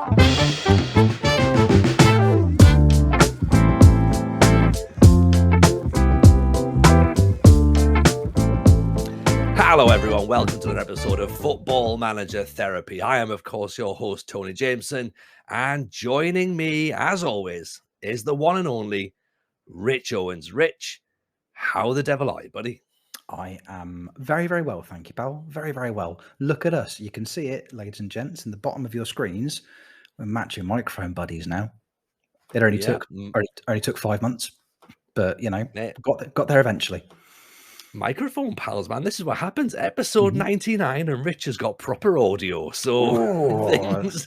Hello everyone, welcome to another episode of Football Manager Therapy. I am, of course, your host, Tony Jameson, and joining me, as always, is the one and only Rich Owens. Rich, how the devil are you, buddy? I am very, very well, thank you, pal. Very, very well. Look at us. You can see it, ladies and gents, in the bottom of your screens. We're matching microphone buddies now. It only took 5 months, but you know, got there eventually. Microphone pals, man. This is what happens. Episode 99, and Rich has got proper audio. So things.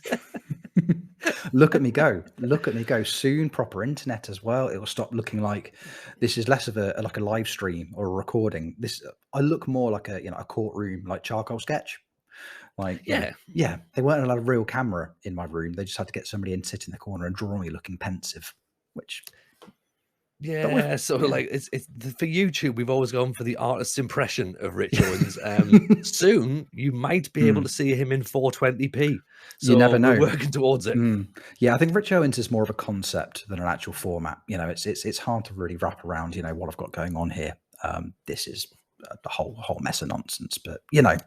Look at me go. Look at me go. Soon proper internet as well. It will stop looking like this is less of a live stream or a recording. I look more like a courtroom, like charcoal sketch. Like yeah. They weren't allowed a real camera in my room. They just had to get somebody in, sit in the corner and draw me looking pensive, which. Yeah, so like it's for YouTube, we've always gone for the artist's impression of Rich Owens. Soon you might be able to see him in 420p. So you never know. We're working towards it. Yeah, I think Rich Owens is more of a concept than an actual format. You know, it's hard to really wrap around. You know what I've got going on here. This is the whole mess of nonsense. But you know,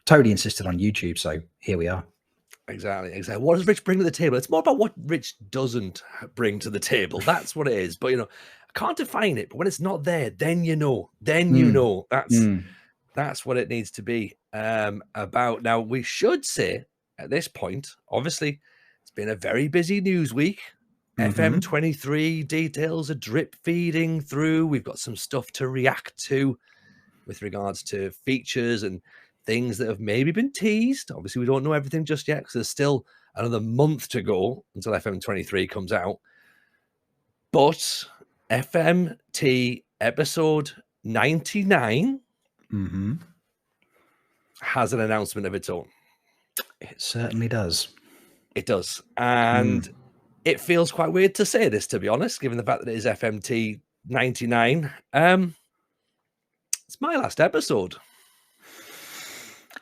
totally insisted on YouTube, so here we are. Exactly. What does Rich bring to the table? It's more about what Rich doesn't bring to the table. That's what it is. But you know, I can't define it. But when it's not there, then you know. Then you know. That's what it needs to be about. Now, we should say at this point, obviously, it's been a very busy news week. FM23 details are drip feeding through. We've got some stuff to react to with regards to features and things that have maybe been teased. Obviously, we don't know everything just yet because there's still another month to go until FM23 comes out. But FMT episode 99 has an announcement of its own. It certainly does. It does. And it feels quite weird to say this, to be honest, given the fact that it is FMT 99. It's my last episode.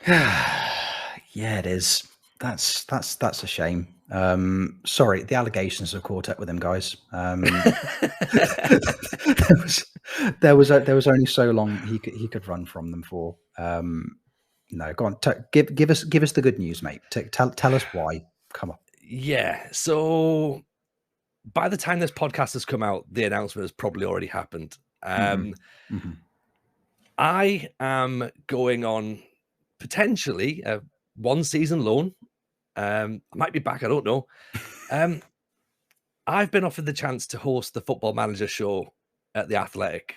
Yeah, it is. That's a shame. Sorry, the allegations have caught up with him, guys. There was only so long he could run from them for. No, go on. Give us the good news, mate. Tell us why. Come on. Yeah. So by the time this podcast has come out, the announcement has probably already happened. I am going on potentially a 1-season loan. I might be back, I don't know. I've been offered the chance to host the Football Manager show at the Athletic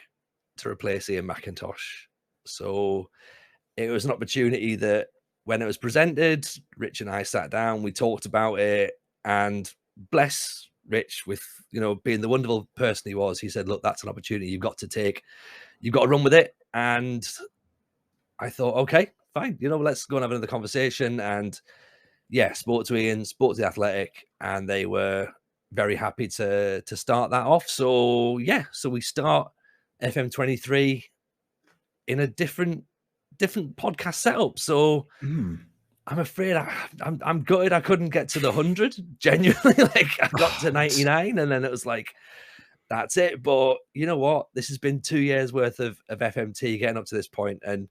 to replace Ian McIntosh. So it was an opportunity that when it was presented, Rich and I sat down, we talked about it, and bless Rich with, being the wonderful person he was, he said, look, that's an opportunity you've got to take. You've got to run with it. And I thought, okay, fine, let's go and have another conversation. And yeah, spoke to Ian, spoke to the Athletic, and they were very happy to start that off. So yeah, so we start FM23 in a different podcast setup. So I'm afraid I'm gutted I couldn't get to the 100. Genuinely, like I got to 99, and then it was like, that's it. But you know what? This has been 2 years worth of FMT getting up to this point, and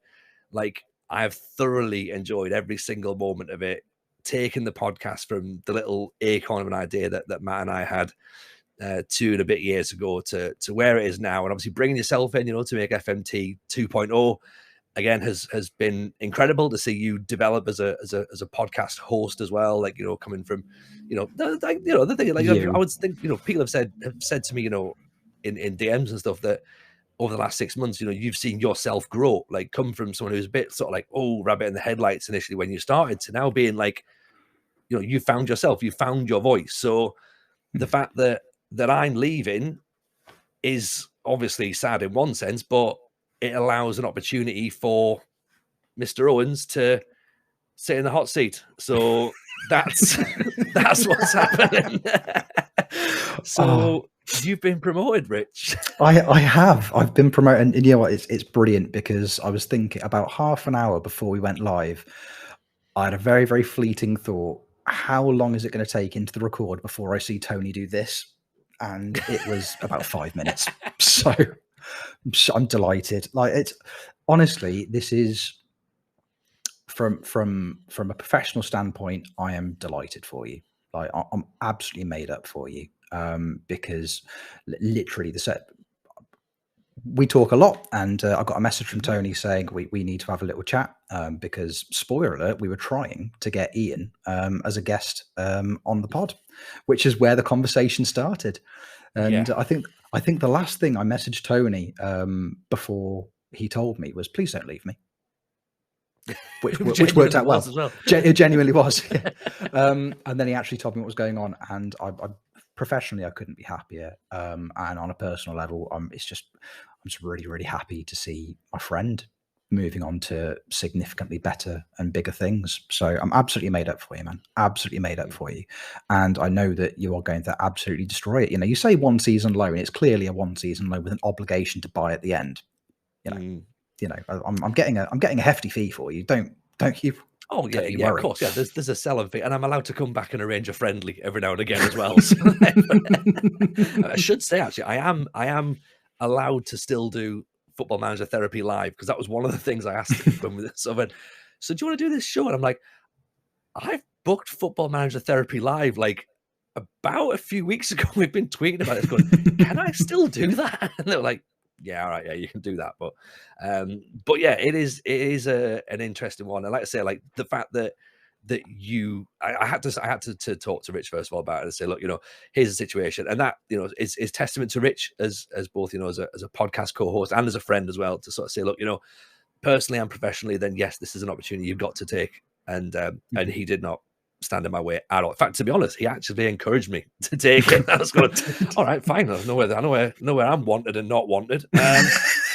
like I have thoroughly enjoyed every single moment of it. Taking the podcast from the little acorn of an idea that Matt and I had 2 and a bit years ago to where it is now, and obviously bringing yourself in, to make FMT 2.0 again has been incredible to see you develop as a podcast host as well. Like coming from the thing, like I would think people have said to me in DMs and stuff that over the last 6 months, you've seen yourself grow, like come from someone who's a bit sort of like, oh, rabbit in the headlights initially when you started, to now being like, you found yourself, you found your voice. So the fact that I'm leaving is obviously sad in one sense, but it allows an opportunity for Mr. Owens to sit in the hot seat. So that's what's happening. So you've been promoted, Rich. I have. I've been promoted, and you know what? It's brilliant, because I was thinking about half an hour before we went live. I had a very, very fleeting thought: how long is it going to take into the record before I see Tony do this? And it was about 5 minutes. So I'm delighted. Like, it's honestly, this is from a professional standpoint, I am delighted for you. Like, I'm absolutely made up for you, because literally the set. We talk a lot, and I got a message from Tony saying we need to have a little chat, because, spoiler alert, we were trying to get Ian as a guest on the pod, which is where the conversation started. And I think the last thing I messaged Tony before he told me was, "Please don't leave me," which worked out well as well. It genuinely was. And then he actually told me what was going on, and I professionally, I couldn't be happier. And on a personal level, I'm just really, really happy to see my friend moving on to significantly better and bigger things. So I'm absolutely made up for you, man. Absolutely made up for you. And I know that you are going to absolutely destroy it. You know, you say one season low, and it's clearly a one season low with an obligation to buy at the end. You know, I'm getting a hefty fee for you. Don't you? Oh yeah, you yeah, worry. of course, yeah. There's a selling fee, and I'm allowed to come back and arrange a friendly every now and again as well. So, I should say, actually, I am allowed to still do Football Manager Therapy live, because that was one of the things I asked him when we so do you want to do this show? And I'm like, I've booked Football Manager Therapy live like about a few weeks ago. We've been tweeting about it, going, can I still do that? And they're like, yeah, all right, yeah, you can do that. But yeah, it is an interesting one. And like I say, like the fact that you, I had to talk to Rich first of all about it and say, look, you know, here's the situation, and that, you know, is testament to Rich as both, you know, as a podcast co-host and as a friend as well, to sort of say, look, you know, personally and professionally, then yes, this is an opportunity you've got to take, and he did not stand in my way at all. In fact, to be honest, he actually encouraged me to take it. I was going, all right, fine. I know where I'm wanted and not wanted.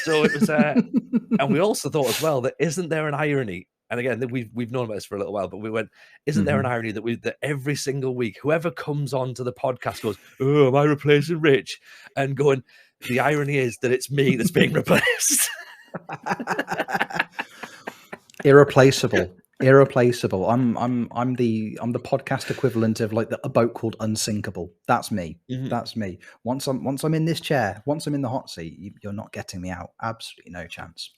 So it was, and we also thought as well that isn't there an irony? And again, we've known about this for a little while, but we went, isn't there an irony that every single week, whoever comes on to the podcast goes, oh, am I replacing Rich? And going, the irony is that it's me that's being replaced. Irreplaceable. I'm the podcast equivalent of like a boat called Unsinkable. That's me. That's me. Once I'm in this chair, once I'm in the hot seat, you're not getting me out. Absolutely no chance.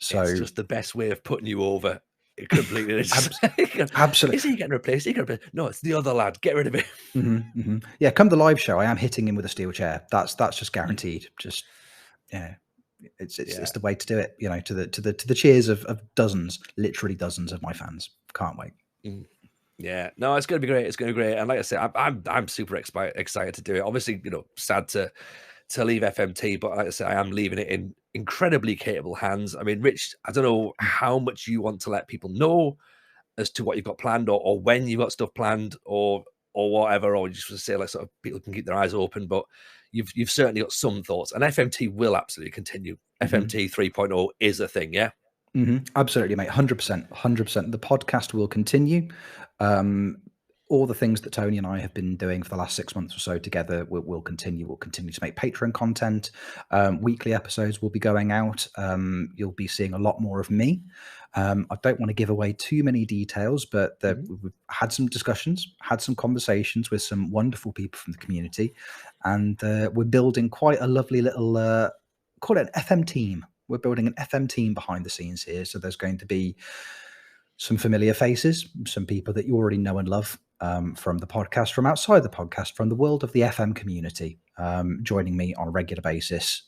So it's just the best way of putting you over. It completely absolutely. Is he getting replaced? No, it's the other lad. Get rid of him. Yeah, come the live show, I am hitting him with a steel chair. That's just guaranteed. Just it's the way to do it. You know, to the cheers of dozens, literally dozens of my fans. Can't wait. Yeah, no, it's going to be great. It's going to be great. And like I said, I'm super excited to do it. Obviously, you know, sad to leave FMT, but like I said, I am leaving it in incredibly capable hands. I mean, Rich, I don't know how much you want to let people know as to what you've got planned, or when you've got stuff planned, or whatever, or you just want to say, like, sort of people can keep their eyes open, but you've certainly got some thoughts, and FMT will absolutely continue. FMT 3.0 is a thing, yeah. Absolutely, mate. 100%. The podcast will continue. All the things that Tony and I have been doing for the last 6 months or so together will continue. We'll continue to make Patreon content. Weekly episodes will be going out. You'll be seeing a lot more of me. I don't want to give away too many details, but we've had some discussions, had some conversations with some wonderful people from the community, and we're building quite a lovely little, call it an FM team. We're building an FM team behind the scenes here. So there's going to be some familiar faces, some people that you already know and love from the podcast, from outside the podcast, from the world of the FM community, joining me on a regular basis.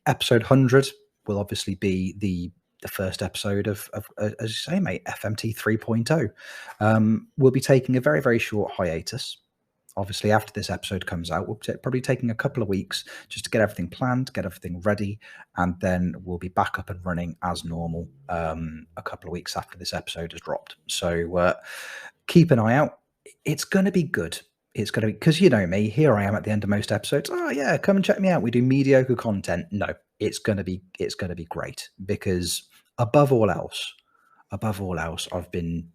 Episode 100 will obviously be the first episode of as you say, mate, FMT 3.0. We'll be taking a very, very short hiatus. Obviously, after this episode comes out, we'll probably taking a couple of weeks just to get everything planned, get everything ready, and then we'll be back up and running as normal a couple of weeks after this episode has dropped. So keep an eye out. It's going to be good. It's going to be, because you know me, here I am at the end of most episodes. Oh yeah, come and check me out. We do mediocre content. No, it's going to be great, because above all else, I've been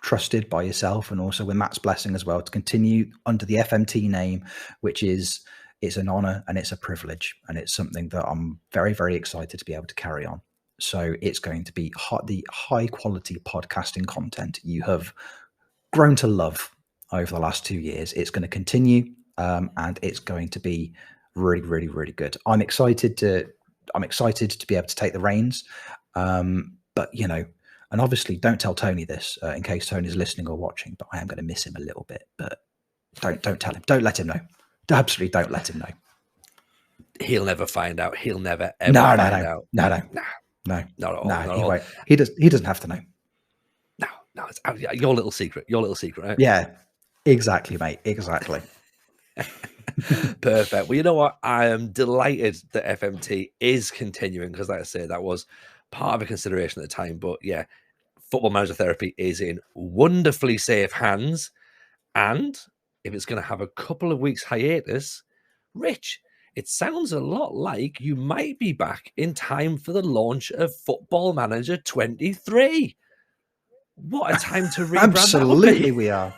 trusted by yourself, and also with Matt's blessing as well, to continue under the FMT name, which is, it's an honor and it's a privilege, and it's something that I'm very, very excited to be able to carry on. So it's going to be the high quality podcasting content you have grown to love over the last 2 years. It's going to continue, and it's going to be really, really, really good. I'm excited to be able to take the reins. But and obviously, don't tell Tony this in case Tony's listening or watching. But I am going to miss him a little bit. But don't tell him. Don't let him know. Absolutely, don't let him know. He'll never find out. He'll never ever find out. No, not at all. No, he won't. He doesn't have to know. No, it's your little secret. Your little secret, right? Yeah, exactly, mate. Exactly. Perfect. Well, you know what? I am delighted that FMT is continuing because, like I say, that was part of a consideration at the time. But yeah, Football Manager Therapy is in wonderfully safe hands. And if it's going to have a couple of weeks hiatus, Rich, it sounds a lot like you might be back in time for the launch of Football Manager 23. What a time to rebrand. Absolutely, we are.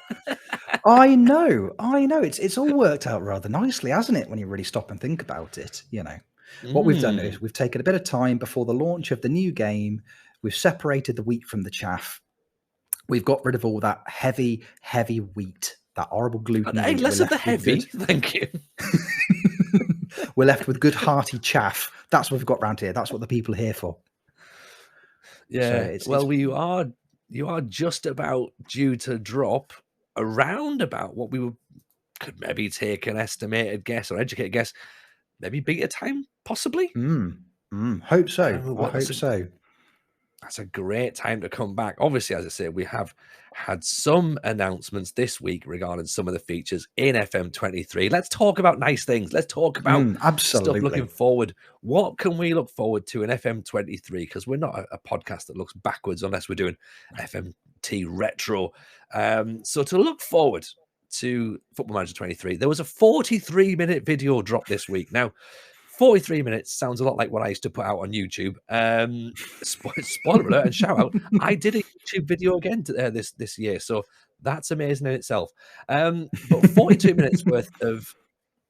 I know. It's all worked out rather nicely, hasn't it? When you really stop and think about it, what we've done is we've taken a bit of time before the launch of the new game. We've separated the wheat from the chaff. We've got rid of all that heavy wheat, that horrible gluten. Hey, less of the heavy. Thank you. We're left with good hearty chaff. That's what we've got around here. That's what the people are here for. Yeah. So you are just about due to drop around about what we could maybe take an estimated guess or educated guess, maybe beta time, possibly. Hope so. I hope so. That's a great time to come back. Obviously, as I say, we have had some announcements this week regarding some of the features in FM23. Let's talk about nice things. Let's talk about stuff looking forward. What can we look forward to in FM23? Because we're not a podcast that looks backwards unless we're doing FMT retro. So to look forward to Football Manager 23, there was a 43-minute video drop this week. Now, 43 minutes sounds a lot like what I used to put out on YouTube. Spoiler alert and shout out, I did a YouTube video again this year, so that's amazing in itself. But 42 minutes worth of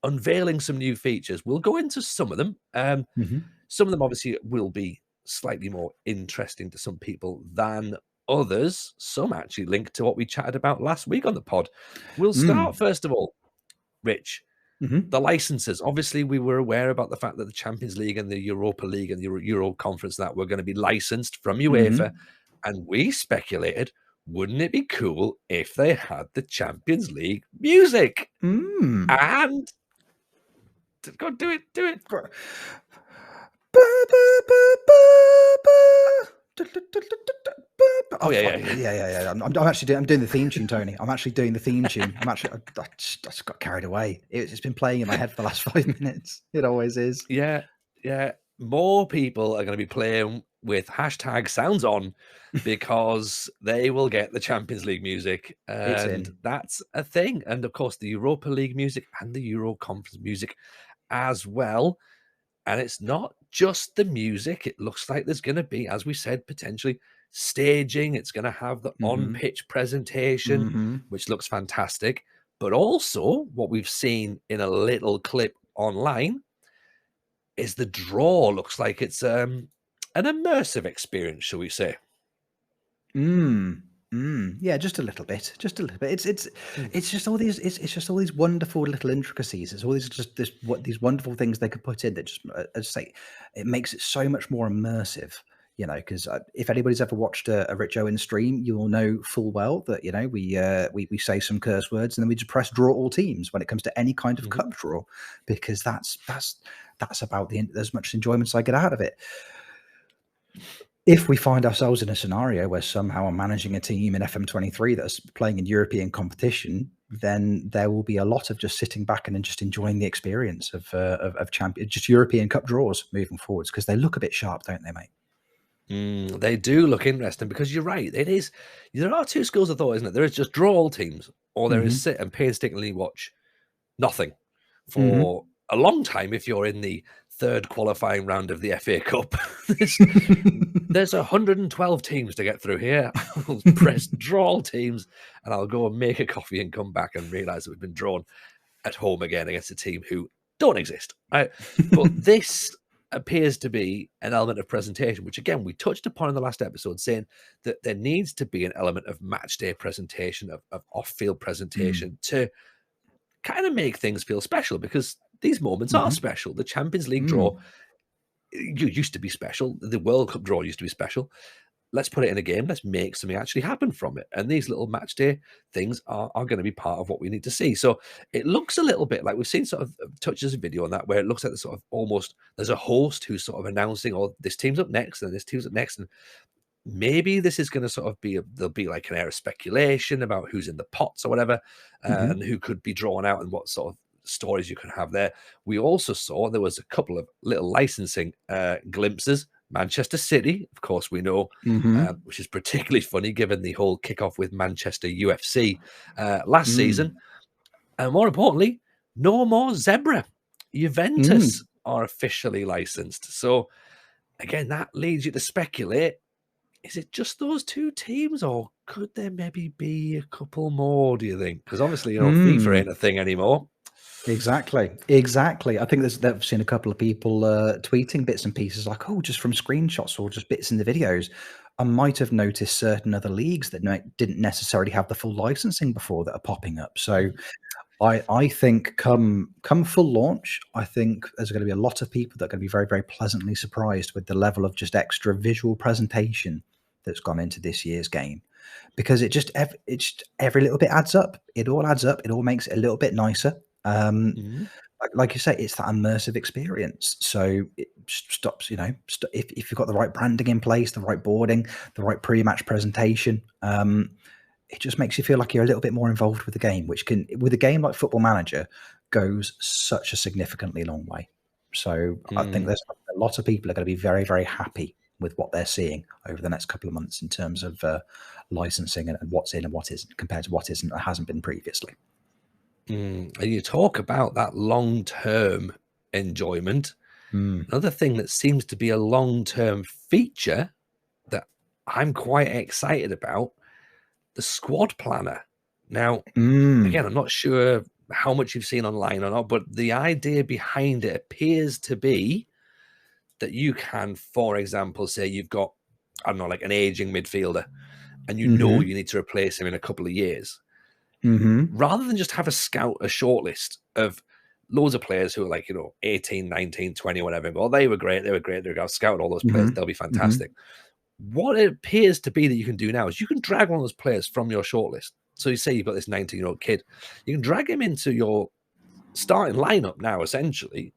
unveiling some new features. We'll go into some of them. Some of them obviously will be slightly more interesting to some people than others. Some actually linked to what we chatted about last week on the pod. We'll start first of all, Rich. The licenses. Obviously, we were aware about the fact that the Champions League and the Europa League and the Euro Conference that were going to be licensed from UEFA, and we speculated, wouldn't it be cool if they had the Champions League music? And go do it. Oh yeah. I'm doing the theme tune, Tony. I'm actually doing the theme tune. I just got carried away. It's been playing in my head for the last 5 minutes. It always is. Yeah. More people are going to be playing with hashtag sounds on because they will get the Champions League music, and that's a thing. And of course, the Europa League music and the Euro Conference music as well. And it's not just the music. It looks like there's going to be, as we said, potentially staging. It's going to have the on-pitch presentation, which looks fantastic. But also, what we've seen in a little clip online is the draw looks like it's an immersive experience, shall we say? Yeah, just a little bit. It's just all these. It's just all these wonderful little intricacies. It's all these wonderful things they could put in that just, as I say, it makes it so much more immersive. Because if anybody's ever watched a Rich Owen stream, you will know full well that we say some curse words and then we just press draw all teams when it comes to any kind of cup draw, because that's about as much enjoyment as I get out of it. If we find ourselves in a scenario where somehow I'm managing a team in FM23 that's playing in European competition, then there will be a lot of just sitting back and just enjoying the experience of champion, just European Cup draws moving forwards, because they look a bit sharp, don't they, mate? They do look interesting, because you're right. There are two schools of thought, isn't it? There is just draw all teams, or there is sit and painstakingly watch nothing for a long time. If you're in the third qualifying round of the FA Cup, there's 112 teams to get through here. I'll press draw all teams and I'll go and make a coffee and come back and realize that we've been drawn at home again against a team who don't exist. But this appears to be an element of presentation, which again we touched upon in the last episode, saying that there needs to be an element of match day presentation, of off-field presentation to kind of make things feel special, because these moments are special. The Champions League draw used to be special. The World Cup draw used to be special. Let's put it in a game. Let's make something actually happen from it. And these little match day things are going to be part of what we need to see. So it looks a little bit like we've seen sort of touches of video on that, where it looks like the sort of almost there's a host who's sort of announcing, oh, this team's up next and this team's up next. And maybe this is going to sort of be, there'll be like an air of speculation about who's in the pots or whatever, and who could be drawn out and what sort of stories you can have there. We also saw there was a couple of little licensing glimpses. Manchester City, of course, we know, which is particularly funny given the whole kickoff with Manchester UFC last season. And more importantly, no more Zebra. Juventus are officially licensed. So again, that leads you to speculate, is it just those two teams, or could there maybe be a couple more, do you think? Because obviously, FIFA ain't a thing anymore. Exactly. I think I've seen a couple of people tweeting bits and pieces like, oh, just from screenshots or just bits in the videos. I might have noticed certain other leagues that didn't necessarily have the full licensing before that are popping up. So I think come full launch, I think there's going to be a lot of people that are going to be very, very pleasantly surprised with the level of just extra visual presentation that's gone into this year's game. Because it's just every little bit adds up. It all adds up. It all makes it a little bit nicer. Like you say, it's that immersive experience. So it stops, if you've got the right branding in place, the right boarding, the right pre-match presentation, it just makes you feel like you're a little bit more involved with the game, which can, with a game like Football Manager, goes such a significantly long way. So I think there's a lot of people are going to be very, very happy with what they're seeing over the next couple of months in terms of licensing and what's in and what isn't, compared to what isn't or hasn't been previously. And you talk about that long-term enjoyment. Another thing that seems to be a long-term feature that I'm quite excited about, the squad planner. Now, again, I'm not sure how much you've seen online or not, but the idea behind it appears to be that you can, for example, say you've got, I don't know, like an aging midfielder, and you know you need to replace him in a couple of years. Rather than just have a shortlist of loads of players who are like, 18, 19, 20, whatever. Well, they were great. I've scouted all those players. They'll be fantastic. What it appears to be that you can do now is you can drag one of those players from your shortlist. So you say you've got this 19-year-old kid. You can drag him into your starting lineup now, essentially,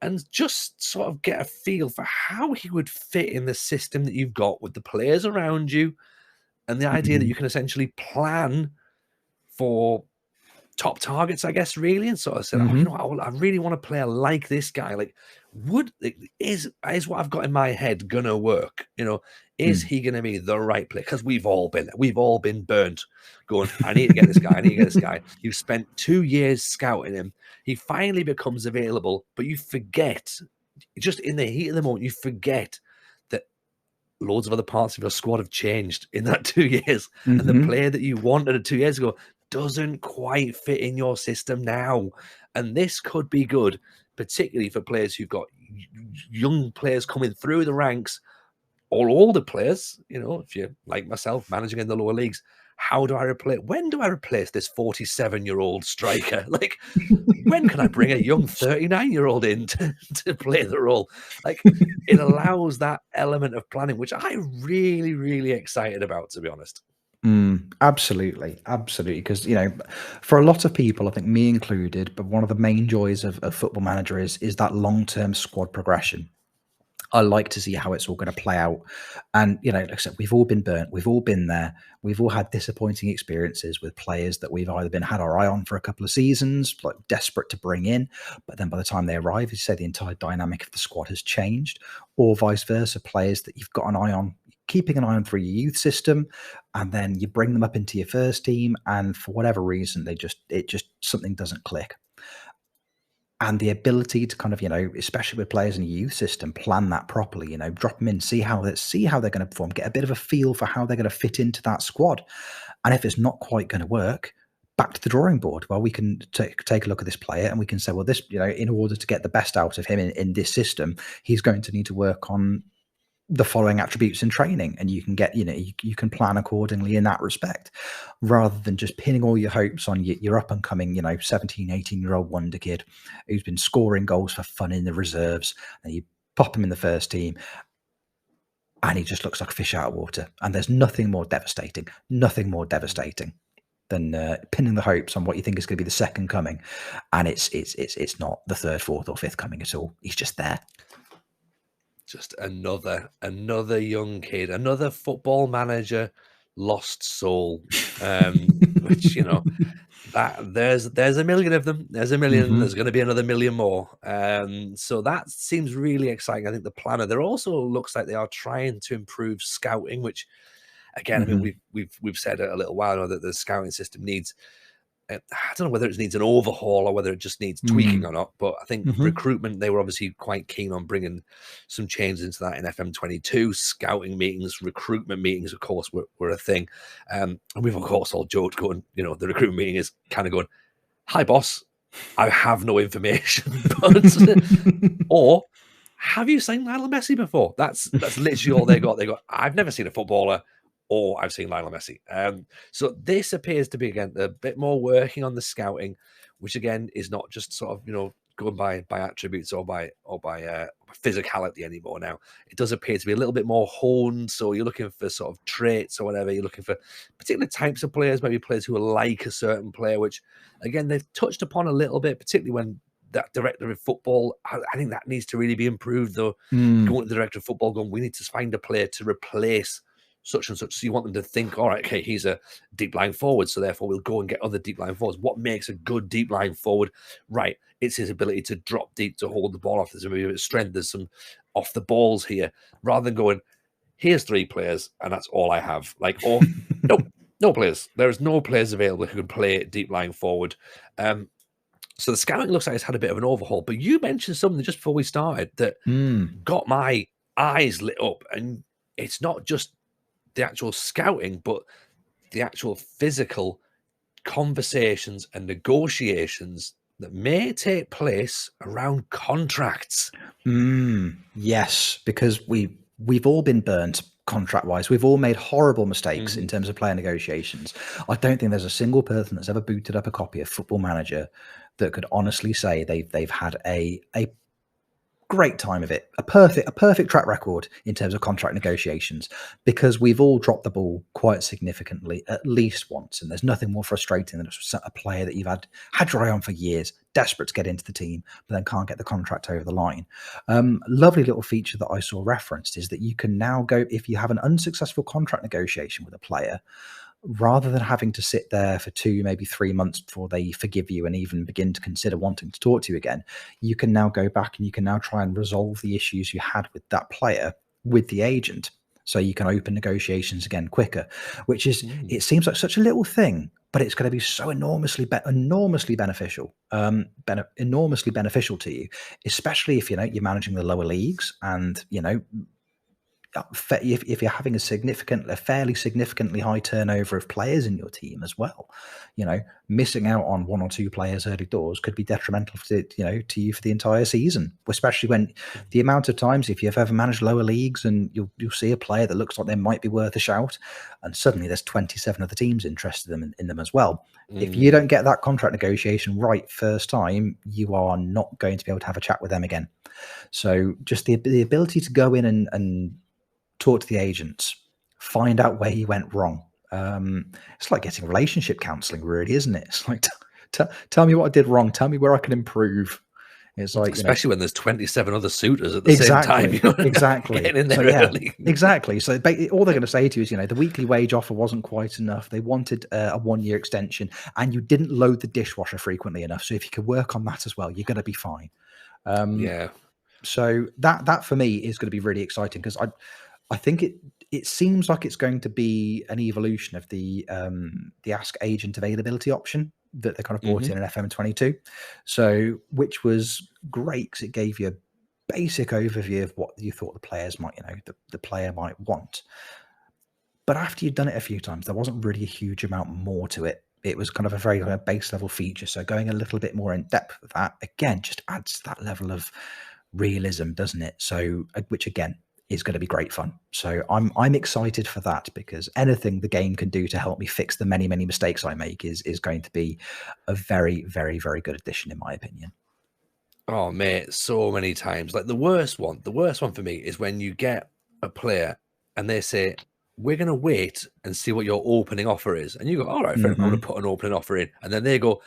and just sort of get a feel for how he would fit in the system that you've got with the players around you, and the idea that you can essentially plan for top targets, I guess, really, and sort of said, I really want a player like this guy. Like, is what I've got in my head gonna work? Is he gonna be the right player? Because we've all been burnt, going, I need to get this guy, I need to get this guy. You've spent 2 years scouting him. He finally becomes available, but you forget, just in the heat of the moment, you forget that loads of other parts of your squad have changed in that 2 years, and the player that you wanted 2 years ago doesn't quite fit in your system now. And this could be good, particularly for players who've got young players coming through the ranks, or older players. If you're like myself, managing in the lower leagues, when do I replace this 47-year-old striker? Like, when can I bring a young 39-year-old in to play the role? Like, it allows that element of planning, which I'm really, really excited about, to be honest. Absolutely. Because, for a lot of people, I think me included, but one of the main joys of Football Manager is that long-term squad progression. I like to see how it's all going to play out. And, like I said, we've all been burnt. We've all been there. We've all had disappointing experiences with players that we've either had our eye on for a couple of seasons, like desperate to bring in. But then by the time they arrive, as you say, the entire dynamic of the squad has changed, or vice versa, players that you've got an eye on, keeping an eye on through your youth system, and then you bring them up into your first team, and for whatever reason, something doesn't click. And the ability to kind of, especially with players in your youth system, plan that properly, drop them in, see how they're going to perform, get a bit of a feel for how they're going to fit into that squad. And if it's not quite going to work, back to the drawing board. Well, we can take a look at this player and we can say, well, this, in order to get the best out of him in this system, he's going to need to work on the following attributes in training, and you can get, you can plan accordingly in that respect, rather than just pinning all your hopes on your up and coming, 17, 18-year-old wonder kid who's been scoring goals for fun in the reserves, and you pop him in the first team and he just looks like a fish out of water. And there's nothing more devastating than pinning the hopes on what you think is going to be the second coming, and it's not the third, fourth, or fifth coming at all. He's just there. Just another young kid, another Football Manager lost soul, which, that there's a million of them. There's a million. There's going to be another million more. So that seems really exciting. I think the planner, there also looks like they are trying to improve scouting, which, again, I mean, we've said a little while ago that the scouting system needs, I don't know whether it needs an overhaul or whether it just needs tweaking or not, but I think recruitment, they were obviously quite keen on bringing some changes into that in FM22. Scouting meetings, recruitment meetings, of course, were a thing. And we've, of course, all joked going, the recruitment meeting is kind of going, hi, boss, I have no information, but or have you seen Lionel Messi before? That's literally all they got. They got, I've never seen a footballer, or I've seen Lionel Messi. So this appears to be, again, a bit more working on the scouting, which, again, is not just sort of, going by attributes or by physicality anymore. Now, it does appear to be a little bit more honed. So you're looking for sort of traits or whatever. You're looking for particular types of players, maybe players who are like a certain player, which, again, they've touched upon a little bit, particularly when that director of football, I think that needs to really be improved, though. Going to the director of football, going, we need to find a player to replace such and such. So you want them to think, all right, okay, he's a deep line forward, so therefore we'll go and get other deep line forwards. What makes a good deep line forward? Right, it's his ability to drop deep, to hold the ball off. There's a bit of strength, there's some off the balls here, rather than going, here's 3 players and that's all I have. Like, or no players. There's no players available who can play deep line forward. So the scouting looks like it's had a bit of an overhaul. But you mentioned something just before we started that got my eyes lit up, and it's not just the actual scouting, but the actual physical conversations and negotiations that may take place around contracts. Yes, because we've all been burnt contract-wise. We've all made horrible mistakes in terms of player negotiations. I don't think there's a single person that's ever booted up a copy of Football Manager that could honestly say they've had a great time of it, a perfect track record in terms of contract negotiations, because we've all dropped the ball quite significantly at least once, and there's nothing more frustrating than a player that you've had your eye on for years, desperate to get into the team, but then can't get the contract over the line. Lovely little feature that I saw referenced is that you can now go, if you have an unsuccessful contract negotiation with a player, rather than having to sit there for 2, maybe 3 months before they forgive you and even begin to consider wanting to talk to you again, you can now go back and you can now try and resolve the issues you had with that player with the agent. So you can open negotiations again quicker, which is, it seems like such a little thing, but it's going to be so enormously beneficial, enormously beneficial to you, especially if, you're managing the lower leagues, and, if you're having a fairly significantly high turnover of players in your team as well, missing out on 1 or 2 players early doors could be detrimental to you for the entire season, especially when the amount of times, if you've ever managed lower leagues and you'll see a player that looks like they might be worth a shout, and suddenly there's 27 other teams interested in them as well. If you don't get that contract negotiation right first time, you are not going to be able to have a chat with them again. So just the ability to go in and talk to the agents, find out where you went wrong. It's like getting relationship counseling, really, isn't it? It's like, tell me what I did wrong. Tell me where I can improve. It's like, especially when there's 27 other suitors at the same time. Exactly. Getting in there early. Exactly. So all they're going to say to you is, the weekly wage offer wasn't quite enough. They wanted a 1-year extension, and you didn't load the dishwasher frequently enough. So if you could work on that as well, you're going to be fine. So that for me is going to be really exciting, because I think it seems like it's going to be an evolution of the Ask Agent availability option that they kind of brought in FM22. So, which was great because it gave you a basic overview of what you thought the players might, the player might want. But after you'd done it a few times, there wasn't really a huge amount more to it. It was kind of a very kind of base level feature. So going a little bit more in depth with that, again, just adds to that level of realism, doesn't it? So, which again is going to be great fun. So I'm excited for that, because anything the game can do to help me fix the many mistakes I make is going to be a very good addition, in my opinion. Oh mate, so many times. Like the worst one for me is when you get a player and they say, we're going to wait and see what your opening offer is. And you go, all right, fair enough, I'm going to put an opening offer in. And then they go,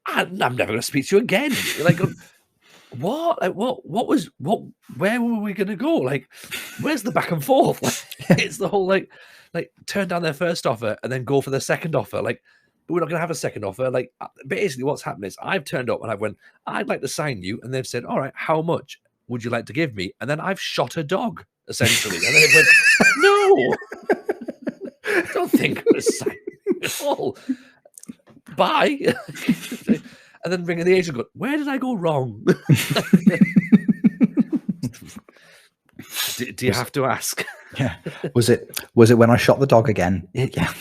I'm never going to speak to you again. You're like, what? Like, where were we going to go? Like, where's the back and forth? Like, it's the whole, like turn down their first offer and then go for their second offer. Like, but we're not going to have a second offer. Like, basically what's happened is I've turned up and I've went, I'd like to sign you. And they've said, all right, how much would you like to give me? And then I've shot a dog, essentially. And then they went, no, I don't think I'm going to sign you at all. Bye. And then ringing the agent, going, where did I go wrong? do you have to ask? Yeah. Was it when I shot the dog again? Yeah.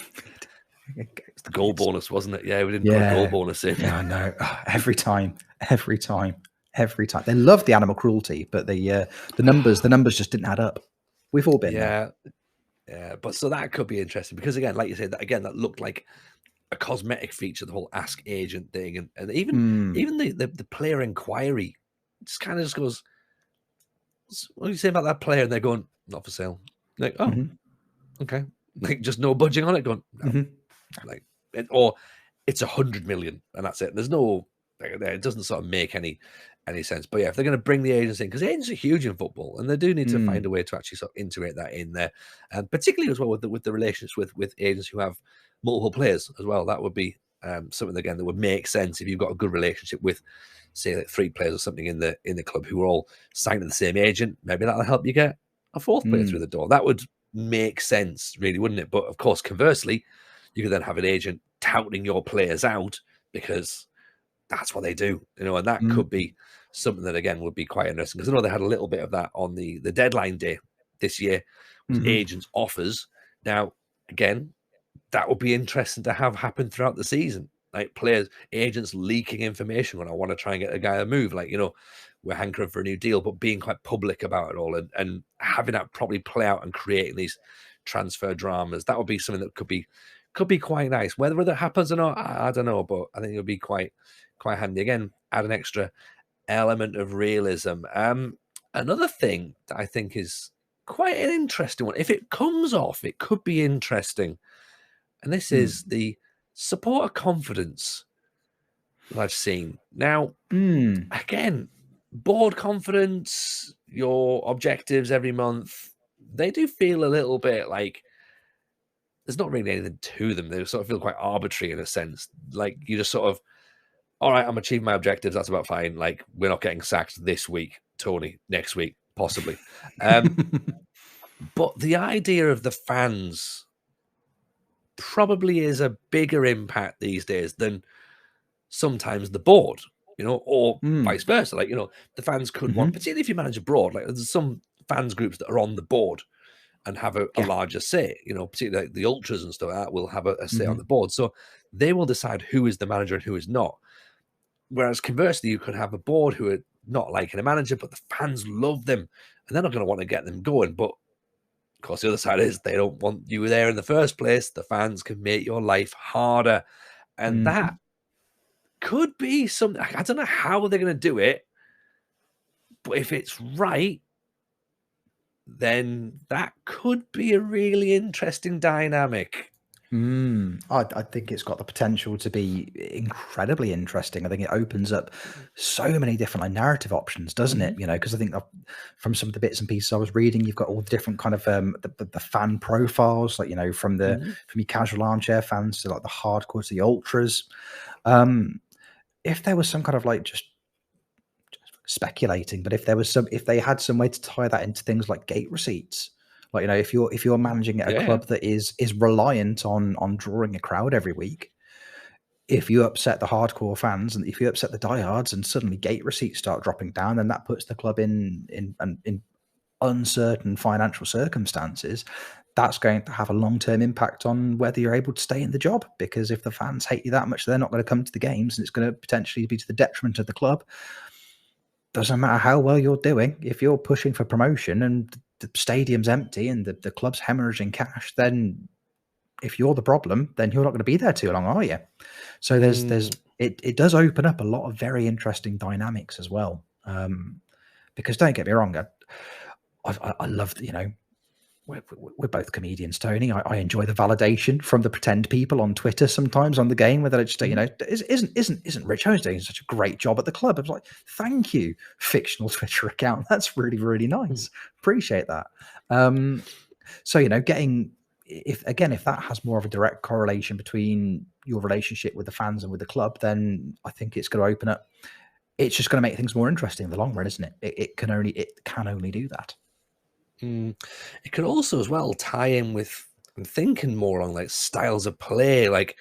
It's the goal bonus, wasn't it? Yeah, we didn't put a goal bonus in. Yeah, I know. Every time. They love the animal cruelty, but the numbers just didn't add up. We've all been there. Yeah. But so that could be interesting, because again, like you said, that looked like a cosmetic feature, the whole ask agent thing, and even the player inquiry just kind of just goes, what do you say about that player? And they're going, not for sale. Like, oh, okay. Like, just no budging on it. Going, no. Like, or it's 100 million and that's it. There's no, it doesn't sort of make any sense. But yeah, if they're going to bring the agents in, because agents are huge in football, and they do need to find a way to actually sort of integrate that in there, and particularly as well with the relationships with agents who have multiple players as well. That would be something, again, that would make sense if you've got a good relationship with, say, like 3 players or something in the club who are all signed to the same agent. Maybe that'll help you get a 4th player through the door. That would make sense, really, wouldn't it? But of course, conversely, you could then have an agent touting your players out, because that's what they do, and that could be something that, again, would be quite interesting, because I know they had a little bit of that on the deadline day this year, was agents' offers. Now, again, that would be interesting to have happen throughout the season. Like agents leaking information when I want to try and get a guy to move. Like, we're hankering for a new deal, but being quite public about it all, and having that probably play out and creating these transfer dramas. That would be something that could be quite nice. Whether that happens or not, I don't know, but I think it would be quite handy. Again, add an extra element of realism. Another thing that I think is quite an interesting one, if it comes off, it could be interesting. And this is the supporter confidence that I've seen. Now, again, board confidence, your objectives every month, they do feel a little bit like there's not really anything to them. They sort of feel quite arbitrary in a sense. Like, you just sort of, all right, I'm achieving my objectives. That's about fine. Like, we're not getting sacked this week, Tony, next week, possibly. But the idea of the fans probably is a bigger impact these days than sometimes the board, or vice versa. Like, the fans could want, particularly if you manage abroad, like there's some fans groups that are on the board and have a larger say, particularly like the ultras and stuff like that will have a say on the board. So they will decide who is the manager and who is not. Whereas conversely, you could have a board who are not liking a manager, but the fans love them and they're not going to want to get them going. But of course, the other side is they don't want you there in the first place. The fans can make your life harder. And that could be something. I don't know how they're going to do it, but if it's right, then that could be a really interesting dynamic. I think it's got the potential to be incredibly interesting. I think it opens up so many different narrative options, doesn't it? Because I think from some of the bits and pieces I was reading, you've got all the different kind of the fan profiles, like from your casual armchair fans to like the hardcore to the ultras. If there was some kind of like just speculating, but if they had some way to tie that into things like gate receipts. Like, if you're managing at a club that is reliant on drawing a crowd every week, if you upset the hardcore fans and if you upset the diehards and suddenly gate receipts start dropping down, then that puts the club in uncertain financial circumstances. that's going to have a long-term impact on whether you're able to stay in the job, because if the fans hate you that much, they're not going to come to the games, and it's going to potentially be to the detriment of the club. Doesn't matter how well you're doing, if you're pushing for promotion and the stadium's empty and the club's hemorrhaging cash, then if you're the problem, then you're not going to be there too long, are you? So it does open up a lot of very interesting dynamics as well. Because don't get me wrong, I love, we're both comedians, Tony. I enjoy the validation from the pretend people on Twitter sometimes on the game, where they just isn't Rich Owens doing such a great job at the club? I was like, thank you, fictional Twitter account. That's really, really nice. Appreciate that. So getting, if that has more of a direct correlation between your relationship with the fans and with the club, then I think it's going to open up. It's just going to make things more interesting in the long run, isn't it? It can only do that. It could also as well tie in with, I'm thinking more on like styles of play. Like,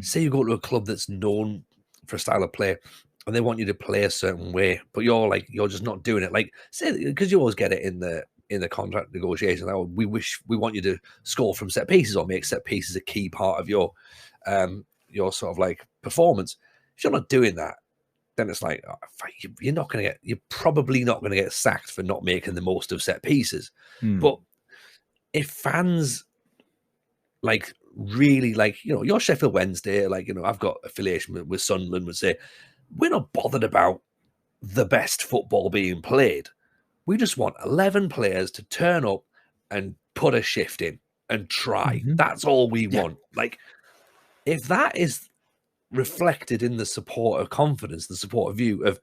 say you go to a club that's known for a style of play, and they want you to play a certain way, but you're just not doing it. Like, say, because you always get it in the contract negotiation. Like, we want you to score from set pieces or make set pieces a key part of your sort of like performance. If you're not doing that, then it's like, you're probably not going to get sacked for not making the most of set pieces. But if fans really your Sheffield Wednesday, I've got affiliation with Sunderland, would say, we're not bothered about the best football being played. We just want 11 players to turn up and put a shift in and try. That's all we want. Like, if that is reflected in the support of confidence, the support of view of,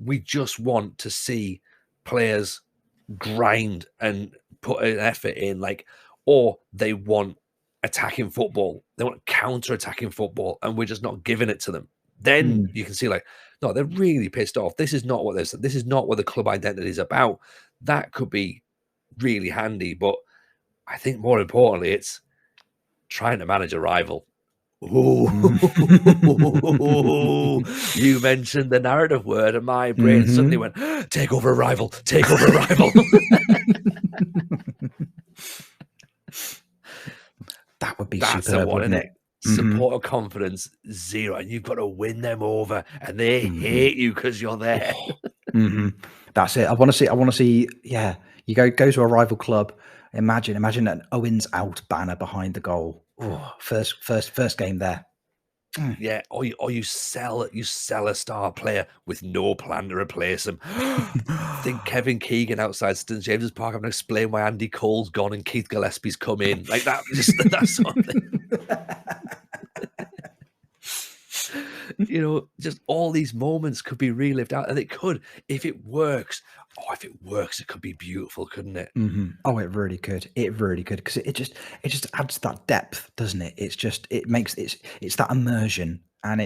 we just want to see players grind and put an effort in, or they want attacking football, they want counter-attacking football, and we're just not giving it to them, then you can see no, they're really pissed off. This is not what this is not what the club identity is about. That could be really handy, but I think more importantly, it's trying to manage a rival. Ooh, you mentioned the narrative word, and my brain suddenly went, take over a rival, take over a rival. That would be superb, wouldn't it? Support of confidence, 0, and you've got to win them over, and they hate you because you're there. That's it. I want to see. Yeah, you go to a rival club. Imagine an Owens out banner behind the goal. Oh, first game there. Yeah, or you sell a star player with no plan to replace him. Think Kevin Keegan outside St James's Park having to explain why Andy Cole's gone and Keith Gillespie's come in, like that. Just that sort of thing. Just all these moments could be relived out, and it could, if it works. If it works, it could be beautiful, couldn't it? Oh, it really could. It really could, because it just adds that depth, doesn't it? It's that immersion, and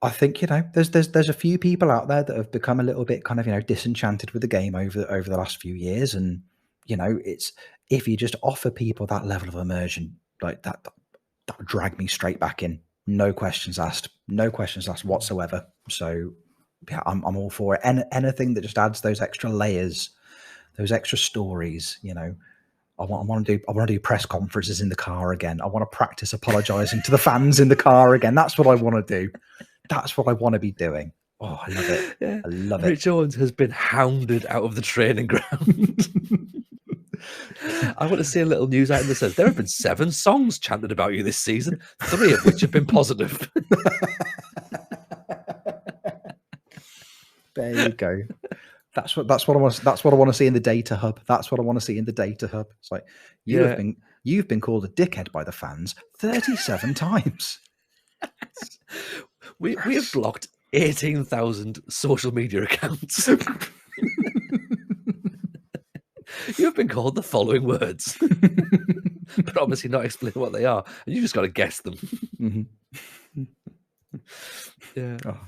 I think there's a few people out there that have become a little bit kind of disenchanted with the game over the last few years, and it's, if you just offer people that level of immersion, like that would drag me straight back in, no questions asked whatsoever. So yeah, I'm all for it. And anything that just adds those extra layers, those extra stories. I want to do press conferences in the car again. I want to practice apologizing to the fans in the car again. That's what I want to do. That's what I want to be doing. Oh, I love it. Yeah. I love it. Rich Owens has been hounded out of the training ground. I want to see a little news item that says there have been 7 songs chanted about you this season, 3 of which have been positive. There you go. That's what I want. That's what I want to see in the data hub. That's what I want to see in the data hub. It's like you've been called a dickhead by the fans 37 times. We have blocked 18,000 social media accounts. You've been called the following words, but obviously not explain what they are, and you just got to guess them. Yeah. Oh.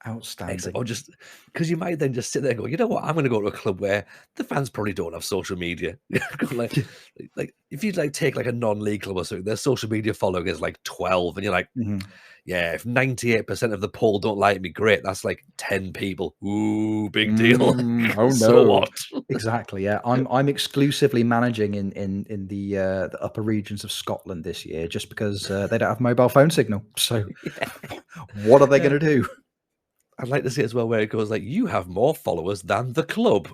Outstanding. Or just because you might then just sit there and go, you know what, I'm going to go to a club where the fans probably don't have social media. like if you like take like a non-league club or something, their social media following is like 12, and you're like, yeah, if 98% of the poll don't like me, great. That's like 10 people. Ooh, big deal. Oh So no! what? Exactly. Yeah, I'm exclusively managing in the upper regions of Scotland this year, just because they don't have mobile phone signal. So, what are they going to do? I'd like to see it as well where it goes like, you have more followers than the club.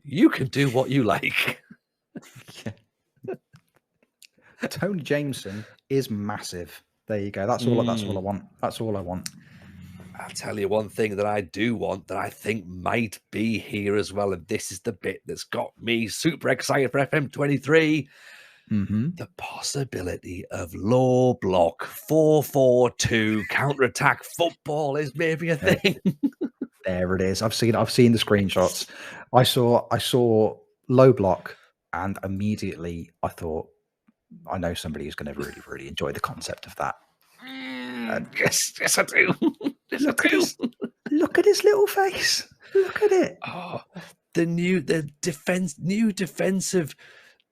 You can do what you like. Tony Jameson is massive. There you go. That's all I want. That's all I want. I'll tell you one thing that I do want that I think might be here as well. And this is the bit that's got me super excited for FM23. The possibility of low block 4-4-2 counterattack football is maybe a thing. There it is. I've seen the screenshots. I saw low block, and immediately I thought, I know somebody who's going to really, really enjoy the concept of that. Yes, I do. Look at his little face. Look at it. Oh, the new defensive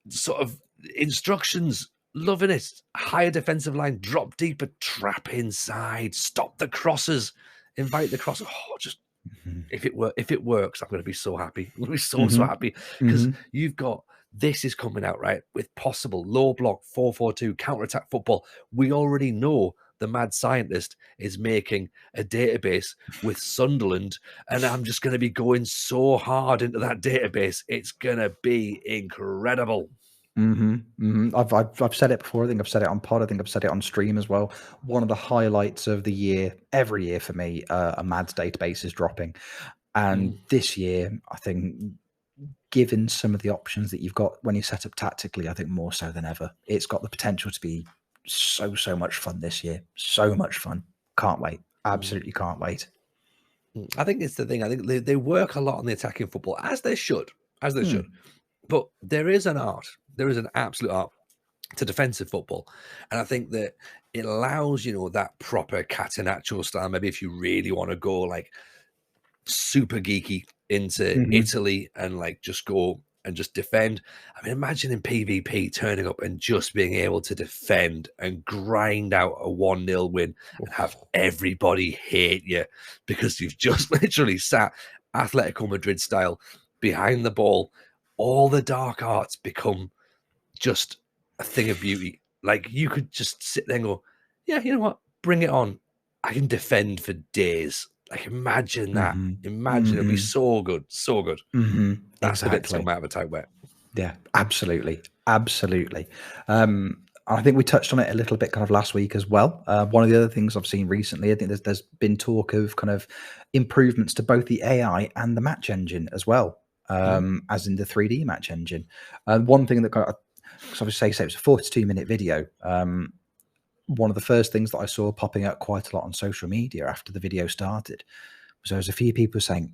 sort of instructions. Loving it. Higher defensive line, drop deeper, trap inside, stop the crosses, invite the cross. Oh, just if it works, I'm going to be so happy. I'm going to be so happy because you've got. This is coming out, right, with possible low block 4-4-2 counterattack football. We already know the mad scientist is making a database with Sunderland, and I'm just going to be going so hard into that database. It's going to be incredible. I've said it before. I think I've said it on pod. I think I've said it on stream as well. One of the highlights of the year, every year for me, a Mads database is dropping. And this year, I think, given some of the options that you've got when you set up tactically, I think more so than ever, it's got the potential to be so much fun this year. So much fun. Can't wait. Absolutely can't wait. I think it's the thing. I think they work a lot on the attacking football, as they should. But there is an art. There is an absolute art to defensive football. And I think that it allows, that proper Catenaccio style. Maybe if you really want to go like super geeky into Italy and like just go and just defend. I mean, imagine in PvP turning up and just being able to defend and grind out a 1-0 win and have everybody hate you because you've just literally sat Atletico Madrid style behind the ball. All the dark arts become just a thing of beauty. Like you could just sit there and go, yeah, you know what? Bring it on. I can defend for days. Like imagine that. Imagine it'd be so good, so good. That's the bit that's got my appetite wet. Yeah, absolutely. I think we touched on it a little bit kind of last week as well. One of the other things I've seen recently, I think there's been talk of kind of improvements to both the AI and the match engine as well, as in the 3D match engine. One thing that kind of, so I would say it was a 42-minute video. One of the first things that I saw popping up quite a lot on social media after the video started was there was a few people saying,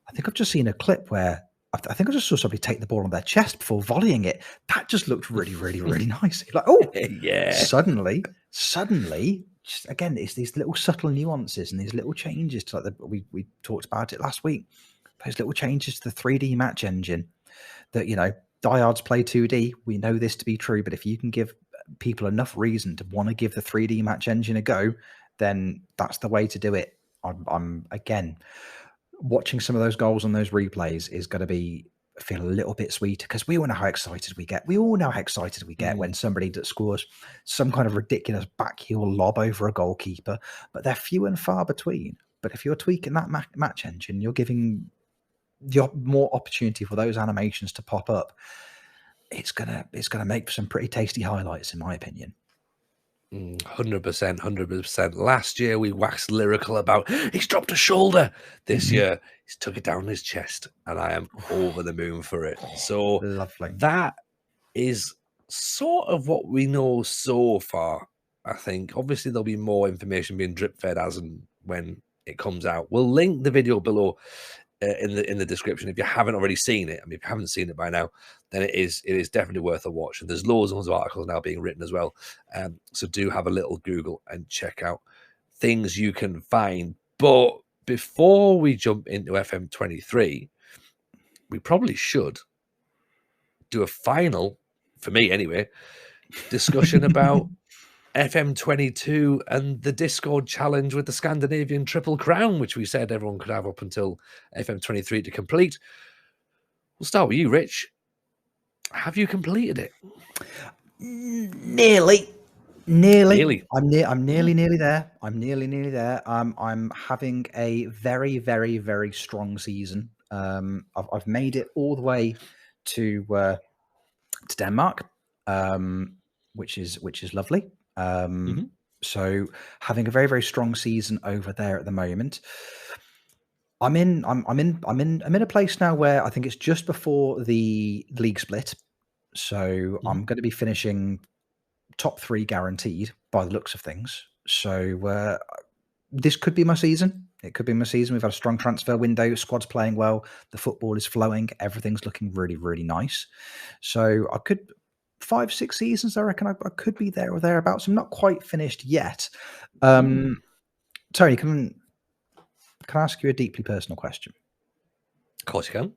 I think I've just seen a clip where I think I just saw somebody take the ball on their chest before volleying it. That just looked really, really, really nice. Like, oh, yeah. Suddenly, just, again, it's these little subtle nuances and these little changes to like we talked about it last week. Those little changes to the 3D match engine that, diehards play 2D. We know this to be true, but if you can give people enough reason to want to give the 3D match engine a go, then that's the way to do it. I'm again watching some of those goals on those replays is going to feel a little bit sweeter because we all know how excited we get. We all know how excited we get when somebody that scores some kind of ridiculous backheel lob over a goalkeeper, but they're few and far between. But if you're tweaking that match engine, you're giving more opportunity for those animations to pop up. It's gonna make for some pretty tasty highlights, in my opinion. 100%. Last year we waxed lyrical about he's dropped a shoulder. This year he's took it down his chest, and I am over the moon for it. So lovely. That is sort of what we know so far. I think obviously there'll be more information being drip fed as and when it comes out. We'll link the video below in the description if you haven't already seen it. I mean, if you haven't seen it by now, then it is definitely worth a watch. And there's loads of articles now being written as well. So do have a little Google and check out things you can find. But before we jump into FM23, we probably should do a final, for me anyway, discussion about FM22 and the Discord challenge with the Scandinavian Triple Crown, which we said everyone could have up until FM23 to complete. We'll start with you, Rich. Have you completed it? Nearly. I'm nearly there. I'm nearly there. I'm having a very, very, very strong season. I've made it all the way to Denmark, which is lovely. So having a very, very strong season over there at the moment. I'm in a place now where I think it's just before the league split. So I'm going to be finishing top 3 guaranteed by the looks of things. So this could be my season. It could be my season. We've had a strong transfer window. Squad's playing well. The football is flowing. Everything's looking really, really nice. So I could 5-6 seasons. I reckon I could be there or thereabouts. I'm not quite finished yet. Tony, can I ask you a deeply personal question? Of course you can.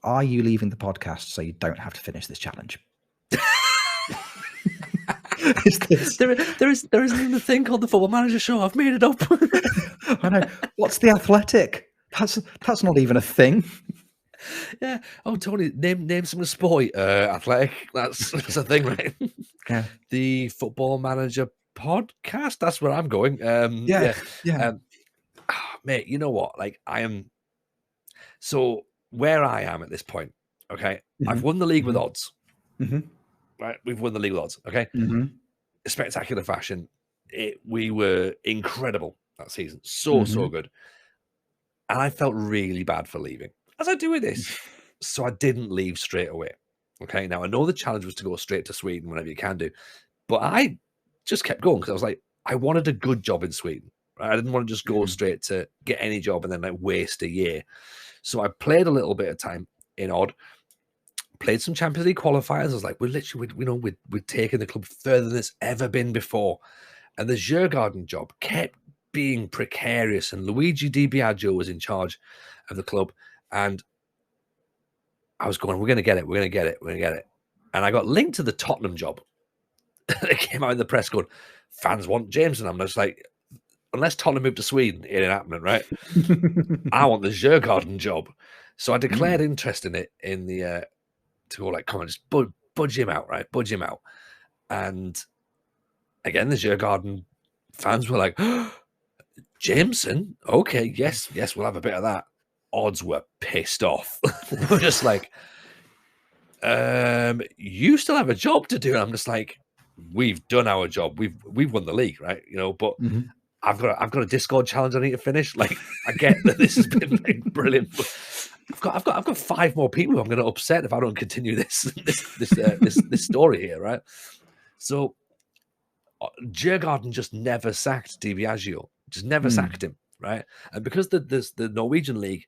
Are you leaving the podcast so you don't have to finish this challenge? There isn't even a thing called the Football Manager Show. I've made it up. I know. What's the Athletic? That's not even a thing. Yeah. Oh, Tony, name some sport. Athletic. That's a thing, right? Yeah. The Football Manager podcast. That's where I'm going. Yeah. Mate, you know what? Like, I am. So where I am at this point, okay, I've won the league with odds. Right, we've won the league with odds. Okay, spectacular fashion. We were incredible that season, so good, and I felt really bad for leaving, as I do with this. So I didn't leave straight away. Okay, now I know the challenge was to go straight to Sweden whenever you can do, but I just kept going because I was like, I wanted a good job in Sweden. Right? I didn't want to just go straight to get any job and then like waste a year. So I played a little bit of time in odd, played some Champions League qualifiers. I was like, we're taking the club further than it's ever been before. And the Djurgården job kept being precarious, and Luigi Di Biagio was in charge of the club. And I was going, we're going to get it. And I got linked to the Tottenham job. It came out in the press going, fans want James. And I'm just like, unless Tottenham moved to Sweden, it ain't happening, right? I want the Djurgården job. So I declared interest in it to go like, come on, just budge him out, right? Budge him out. And again, the Djurgården fans were like, oh, Jameson? Okay, yes, we'll have a bit of that. Odds were pissed off. They were just like, you still have a job to do. And I'm just like, we've done our job. We've won the league, right? You know, but I've got a Discord challenge I need to finish. Like, I get that this has been like brilliant, but I've got 5 more people who I'm going to upset if I don't continue this story here, right? So Djurgården just never sacked Di Biagio, just never sacked him, right? And because the Norwegian league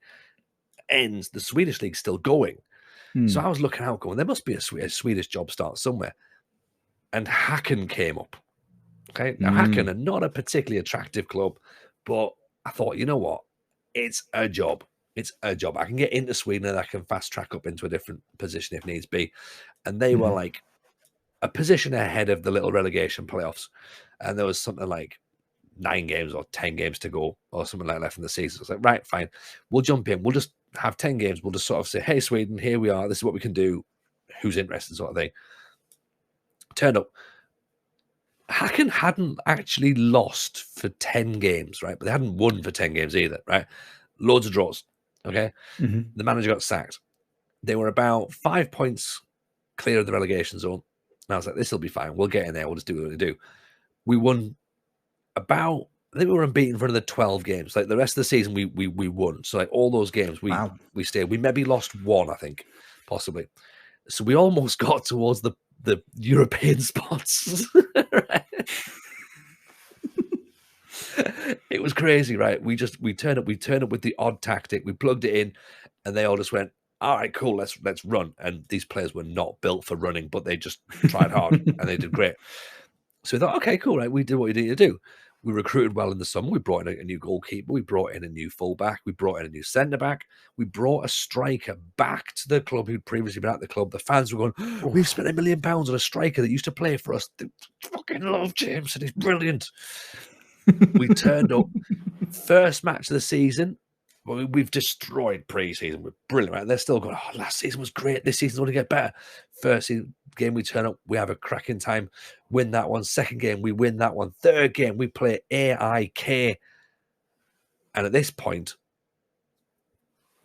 ends, the Swedish league's still going. So I was looking out, going, there must be a Swedish job start somewhere, and Häcken came up. Okay, now Häcken are not a particularly attractive club, but I thought, you know what? It's a job. It's a job. I can get into Sweden and I can fast track up into a different position if needs be. And they were like a position ahead of the little relegation playoffs. And there was something like 9 games or 10 games to go or something like that from the season. I was like, right, fine. We'll jump in. We'll just have 10 games. We'll just sort of say, hey, Sweden, here we are. This is what we can do. Who's interested, sort of thing. Turned up. Häcken hadn't actually lost for 10 games, right? But they hadn't won for 10 games either, right? Loads of draws, okay? The manager got sacked. They were about 5 points clear of the relegation zone. And I was like, this will be fine. We'll get in there. We'll just do what we do. We won I think we were unbeaten for another 12 games. Like the rest of the season, we won. So like all those games, we stayed. We maybe lost 1, I think, possibly. So we almost got towards the European spots. Right? It was crazy, right? We turned up with the odd tactic. We plugged it in, and they all just went, all right, cool, let's run. And these players were not built for running, but they just tried hard and they did great. So we thought, okay, cool, right? We did what we needed to do. We recruited well in the summer. We brought in a new goalkeeper. We brought in a new fullback. We brought in a new centre-back. We brought a striker back to the club who'd previously been at the club. The fans were going, we've spent £1 million on a striker that used to play for us. They fucking love James and he's brilliant. We turned up. First match of the season. Well, we've destroyed pre-season. We're brilliant, right? They're still going, last season was great. This season's going to get better. First game, we turn up. We have a cracking time. Win that one. Second game, we win that one. Third game, we play AIK. And at this point,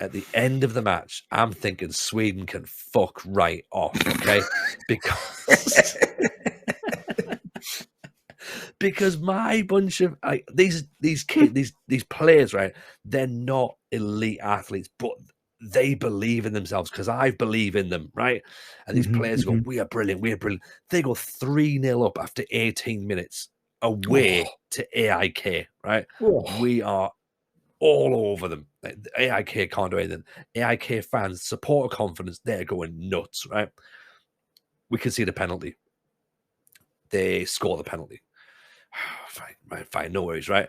at the end of the match, I'm thinking Sweden can fuck right off, okay? Because my bunch of these kids, these players, right? They're not elite athletes, but they believe in themselves because I believe in them, right? And these players go, we are brilliant, we are brilliant. They go 3-0 up after 18 minutes away to AIK, right? We are all over them. AIK can't do anything. AIK fans, supporter confidence, they're going nuts, right? We can see the penalty. They score the penalty. Fine, no worries, right?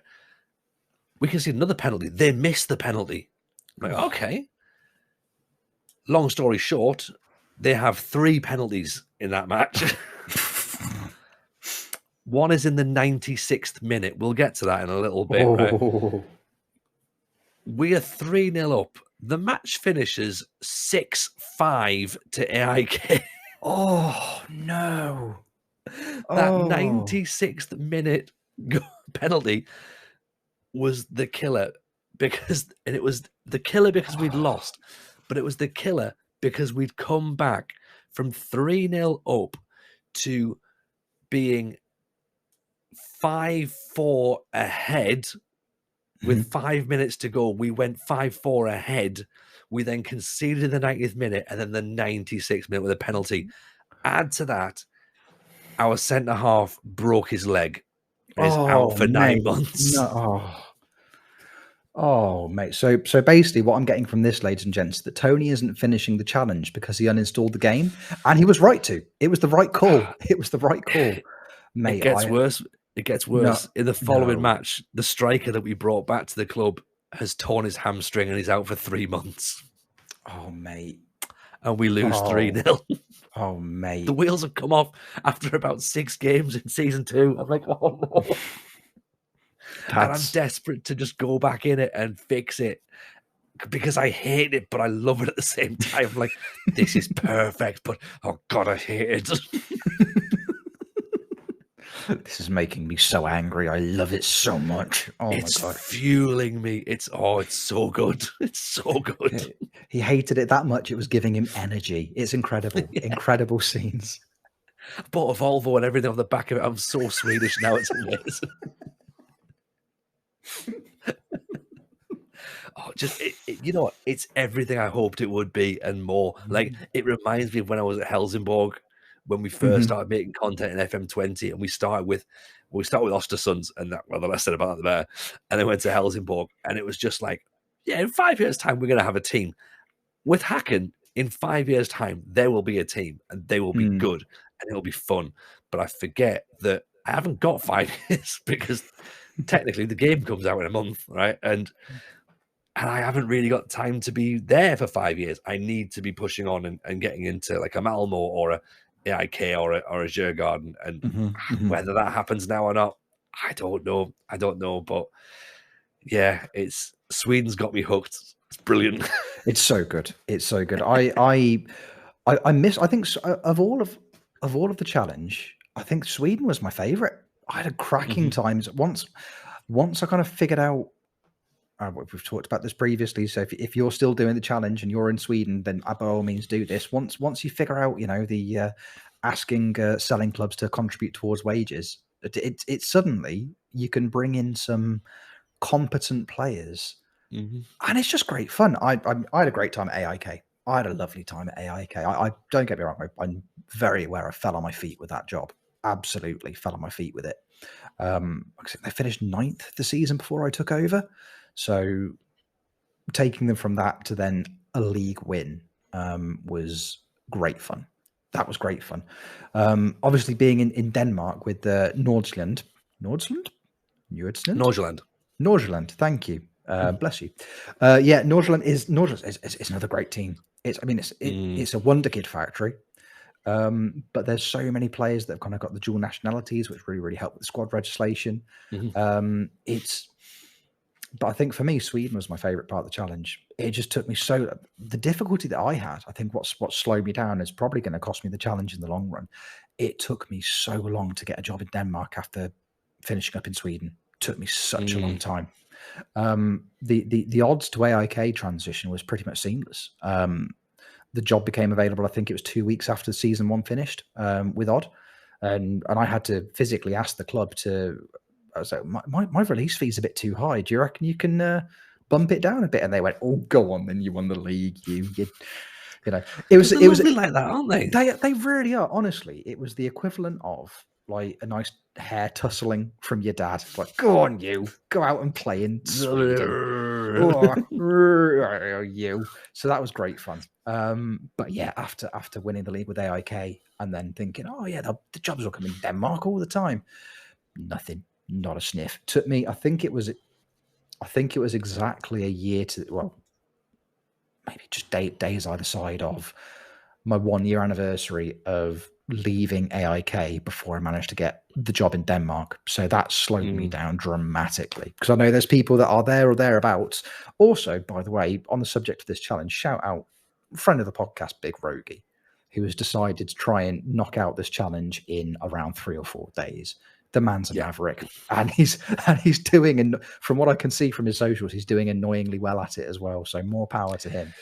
We can see another penalty. They miss the penalty. I'm like, okay. Long story short, they have 3 penalties in that match. One is in the 96th minute. We'll get to that in a little bit, right? We are 3-0 up. The match finishes 6-5 to AIK. Oh, no. That 96th minute penalty was the killer because we'd lost, but it was the killer because we'd come back from 3-0 up to being 5-4 ahead with 5 minutes to go. We went 5-4 ahead. We then conceded in the 90th minute and then the 96th minute with a penalty. Add to that, our centre-half broke his leg and is out for 9 months. No. Oh, mate. So basically what I'm getting from this, ladies and gents, that Tony isn't finishing the challenge because he uninstalled the game. And he was right to. It was the right call. It was the right call. Mate, it gets worse. It gets worse. In the following match, the striker that we brought back to the club has torn his hamstring and he's out for 3 months. Oh, mate. And we lose 3-0. Oh, mate. The wheels have come off after about 6 games in season 2. I'm like, oh, no. And I'm desperate to just go back in it and fix it because I hate it, but I love it at the same time. I'm like, this is perfect, but oh, God, I hate it. This is making me so angry. I love it so much. Oh, it's my God. fueling me. It's so good. It's so good. He hated it that much. It was giving him energy. It's incredible. Incredible scenes. I bought a Volvo and everything on the back of it. I'm so Swedish now. It's amazing. You know what? It's everything I hoped it would be and more. Like, it reminds me of when I was at Helsingborg, when we first started making content in FM20, and we started with Ostersunds, and that, well, the less said about that, the better. And then went to Helsingborg, and it was just like, yeah, in 5 years' time, we're going to have a team. With Hacken, in 5 years' time, there will be a team, and they will be good, and it'll be fun. But I forget that I haven't got 5 years because technically the game comes out in a month, right? And I haven't really got time to be there for 5 years. I need to be pushing on and getting into like a Malmo or a AIK or a Djurgården, and whether that happens now or not, I don't know. But yeah, Sweden's got me hooked. It's brilliant. It's so good. It's so good. I think of all of the challenge, I think Sweden was my favorite. I had a cracking times once I kind of figured out. We've talked about this previously. So if you're still doing the challenge and you're in Sweden, then by all means do this. Once you figure out, the asking selling clubs to contribute towards wages, it's suddenly you can bring in some competent players, and it's just great fun. I had a great time at AIK. I had a lovely time at AIK. I don't get me wrong. I'm very aware I fell on my feet with that job. Absolutely fell on my feet with it. They finished 9th the season before I took over. So taking them from that to then a league win was great fun. That was great fun. Obviously being in Denmark with the Nordsjælland. Norgeland. Norgeland, thank you. Bless you. Yeah, Norgeland is another great team. It's a wonder kid factory. But there's so many players that have kind of got the dual nationalities, which really help with the squad legislation. But I think for me, Sweden was my favorite part of the challenge. It just took me the difficulty that I had, I think what slowed me down is probably going to cost me the challenge in the long run. It took me so long to get a job in Denmark after finishing up in Sweden. It took me such a long time. The odds to AIK transition was pretty much seamless. The job became available, I think it was 2 weeks after season 1 finished with Odd. And I had to physically ask the club I was like, my release fee is a bit too high. Do you reckon you can bump it down a bit? And they went, oh, go on, then you won the league. You know, it was like that, aren't they? They really are. Honestly, it was the equivalent of like a nice hair tussling from your dad. Like, go on, you go out and play in Sweden. You. So that was great fun. But yeah, after winning the league with AIK and then thinking, oh yeah, the jobs will come in Denmark all the time. Nothing, not a sniff. Took me, I think it was exactly a year maybe just days either side of my 1 year anniversary of leaving AIK before I managed to get the job in Denmark. So that slowed me down dramatically, because I know there's people that are there or thereabouts. Also, by the way, on the subject of this challenge, shout out friend of the podcast, Big Rogie, who has decided to try and knock out this challenge in around 3 or 4 days. The man's a maverick, and he's doing, and from what I can see from his socials, he's doing annoyingly well at it as well. So more power to him.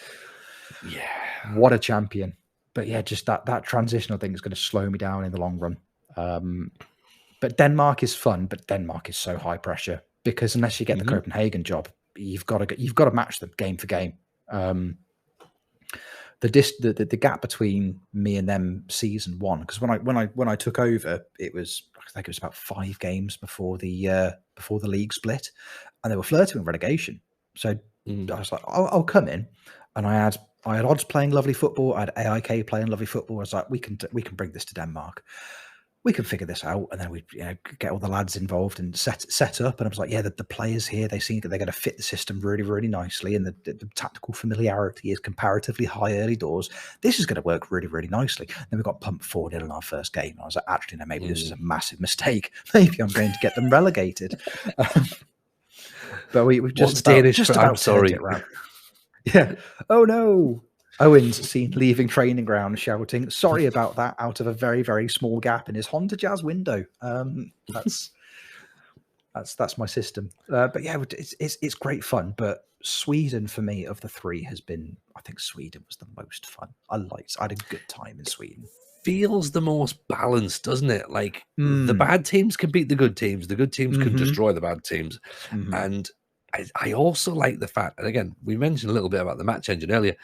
Yeah, what a champion. But yeah, just that transitional thing is going to slow me down in the long run. But Denmark is fun, but Denmark is so high pressure, because unless you get the Copenhagen job, you've got to match them game for game. The gap between me and them season 1, because when I took over, I think it was about 5 games before the league split, and they were flirting with relegation. So I was like, I'll come in, and I had Odds playing lovely football, I had AIK playing lovely football. I was like, we can bring this to Denmark. We can figure this out, and then we get all the lads involved and set up. And I was like, yeah, the players here, they seem that they're going to fit the system really, really nicely, and the tactical familiarity is comparatively high early doors. This is going to work really, really nicely. Then we got pumped 4-0 in our first game. And I was like, actually, no, maybe this is a massive mistake. Maybe I'm going to get them relegated. But we've just about turned it around. Yeah. Oh no. Owen's seen leaving training ground shouting, sorry about that, out of a very, very small gap in his Honda Jazz window. That's my system. But yeah, it's great fun. But Sweden, for me, of the 3 I think Sweden was the most fun. I had a good time in Sweden. Feels the most balanced, doesn't it? Like the bad teams can beat the good teams. The good teams can destroy the bad teams. And I also like the fact, and again, we mentioned a little bit about the match engine earlier.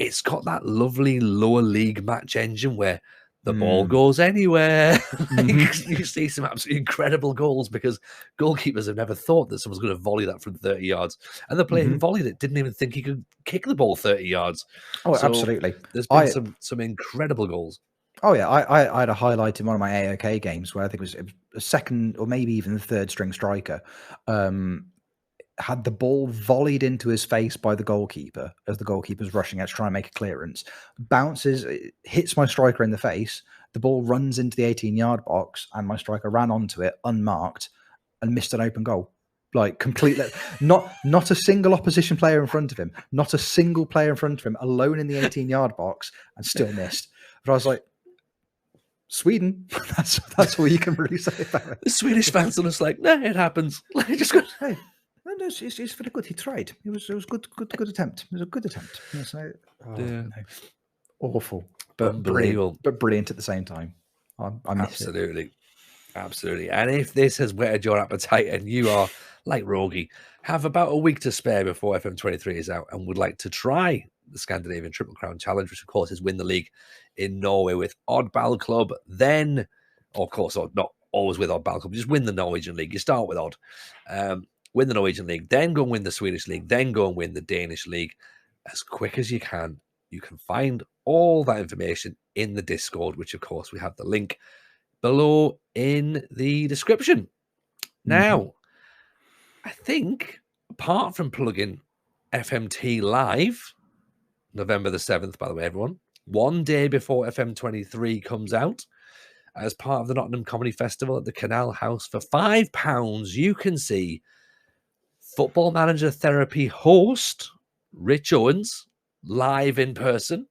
It's got that lovely lower league match engine where the ball goes anywhere. You see some absolutely incredible goals because goalkeepers have never thought that someone's going to volley that from 30 yards. And the player who volleyed it didn't even think he could kick the ball 30 yards. Oh, so absolutely. There's been some incredible goals. Oh, yeah. I had a highlight in one of my AOK games where I think it was a second or maybe even the third string striker. Had the ball volleyed into his face by the goalkeeper as the goalkeeper's rushing out to try and make a clearance, bounces, hits my striker in the face, the ball runs into the 18-yard box, and my striker ran onto it unmarked and missed an open goal. Like completely, not a single opposition player in front of him, not a single player in front of him, alone in the 18-yard box, and still missed. But I was like, Sweden, that's all you can really say about it. The Swedish fans are just like, no, it happens. Like, just go, hey. No, it's very good. He tried. It was good attempt. It was a good attempt. So, no. Awful, but brilliant. But brilliant at the same time. I miss it. Absolutely. And if this has whetted your appetite and you are like Rogie, have about a week to spare before FM23 is out and would like to try the Scandinavian Triple Crown Challenge, which of course is win the league in Norway with Oddball Club, then, of course, not always with Oddball Club, just win the Norwegian league. You start with Odd. Win the Norwegian league, then go and win the Swedish league, then go and win the Danish league as quick as you can. You can find all that information in the Discord, which of course we have the link below in the description. Now, I think, apart from plugging FMT Live, November the 7th, by the way, everyone, one day before FM23 comes out, as part of the Nottingham Comedy Festival at the Canal House, for £5, you can see Football Manager Therapy host Rich Owens live in person,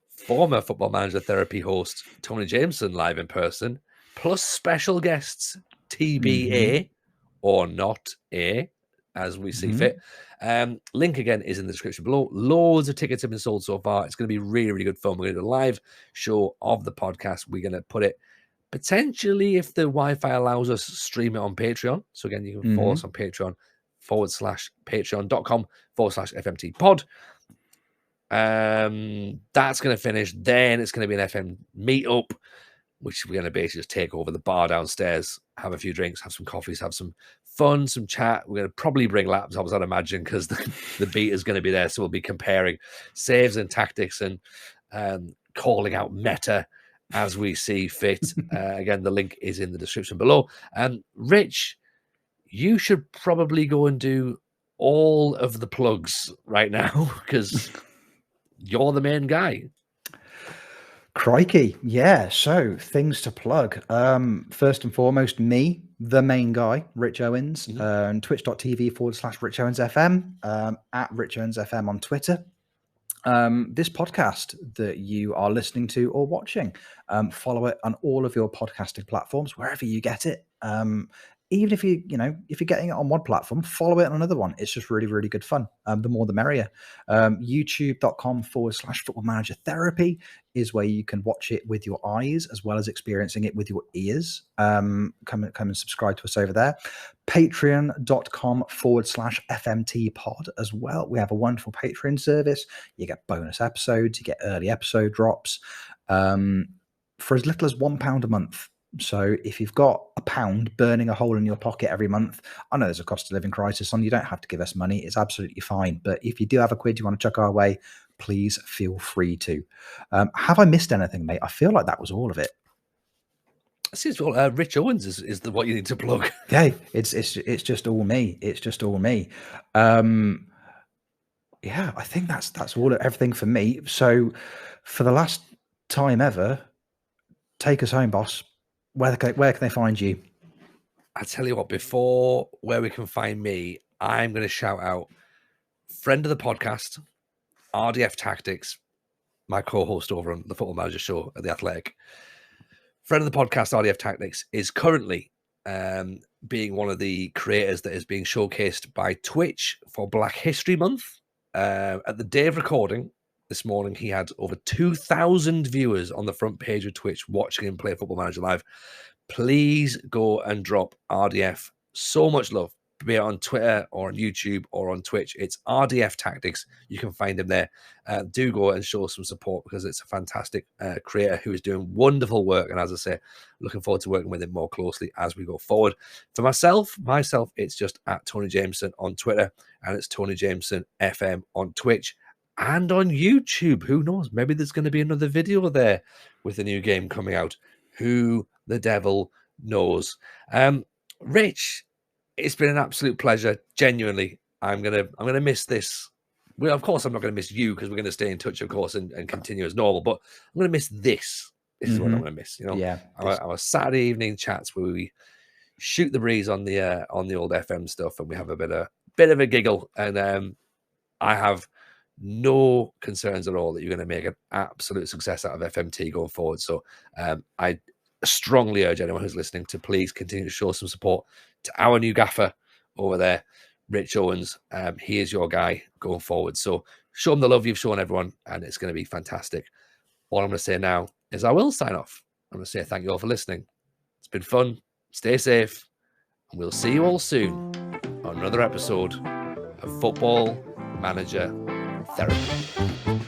former Football Manager Therapy host Tony Jameson live in person, plus special guests TBA or not A, as we see fit. Link again is in the description below. Loads of tickets have been sold so far. It's going to be really, really good fun. We're going to do a live show of the podcast. We're going to put it potentially, if the Wi-Fi allows us, stream it on Patreon. So again, you can follow us on Patreon /patreon.com/FMT pod. That's going to finish. Then it's going to be an FM meetup, which we're going to basically just take over the bar downstairs, have a few drinks, have some coffees, have some fun, some chat. We're going to probably bring laptops, I'd imagine, because the beat is going to be there. So we'll be comparing saves and tactics and calling out meta as we see fit. Again, the link is in the description below. Rich, you should probably go and do all of the plugs right now because you're the main guy. Crikey. Yeah. So things to plug. First and foremost, me, the main guy, Rich Owens, and twitch.tv/Rich Owens FM, at Rich Owens FM on Twitter. This podcast that you are listening to or watching, follow it on all of your podcasting platforms, wherever you get it. Even if if you're getting it on one platform, follow it on another one. It's just really, really good fun. The more the merrier. YouTube.com/Football Manager Therapy is where you can watch it with your eyes as well as experiencing it with your ears. Come and subscribe to us over there. Patreon.com/FMT pod as well. We have a wonderful Patreon service. You get bonus episodes, you get early episode drops for as little as £1 a month. So if you've got £1 burning a hole in your pocket every month, I know there's a cost of living crisis on. You don't have to give us money. It's absolutely fine. But if you do have a quid you want to chuck our way, please feel free to. Have I missed anything, mate? I feel like that was all of it. Seems well. Rich Owens is what you need to plug. Yeah, it's just all me. It's just all me. Yeah, I think that's everything for me. So for the last time ever, take us home, boss. Where can they find you? I tell you what, before where we can find me, I'm going to shout out friend of the podcast, RDF Tactics, my co-host over on the Football Manager Show at The Athletic. Friend of the podcast, RDF Tactics, is currently being one of the creators that is being showcased by Twitch for Black History Month. At the day of recording, this morning, he had over 2,000 viewers on the front page of Twitch watching him play Football Manager Live. Please go and drop RDF so much love, be it on Twitter or on YouTube or on Twitch. It's RDF Tactics. You can find him there. Do go and show some support because it's a fantastic creator who is doing wonderful work. And as I say, looking forward to working with him more closely as we go forward. For myself, it's just at Tony Jameson on Twitter, and it's Tony Jameson FM on Twitch. And on YouTube, who knows? Maybe there's going to be another video there with a new game coming out. Who the devil knows? Rich, it's been an absolute pleasure. Genuinely, I'm gonna miss this. Well, of course, I'm not going to miss you because we're going to stay in touch, of course, and continue as normal. But I'm going to miss this. This is what I'm going to miss. Yeah, our Saturday evening chats where we shoot the breeze on the old FM stuff, and we have a bit of a giggle. And I have no concerns at all that you're going to make an absolute success out of FMT going forward. So I strongly urge anyone who's listening to please continue to show some support to our new gaffer over there, Rich Owens. He is your guy going forward. So show him the love you've shown everyone, and it's going to be fantastic. All I'm going to say now is I will sign off. I'm going to say thank you all for listening. It's been fun. Stay safe. And we'll see you all soon on another episode of Football Manager Therapy.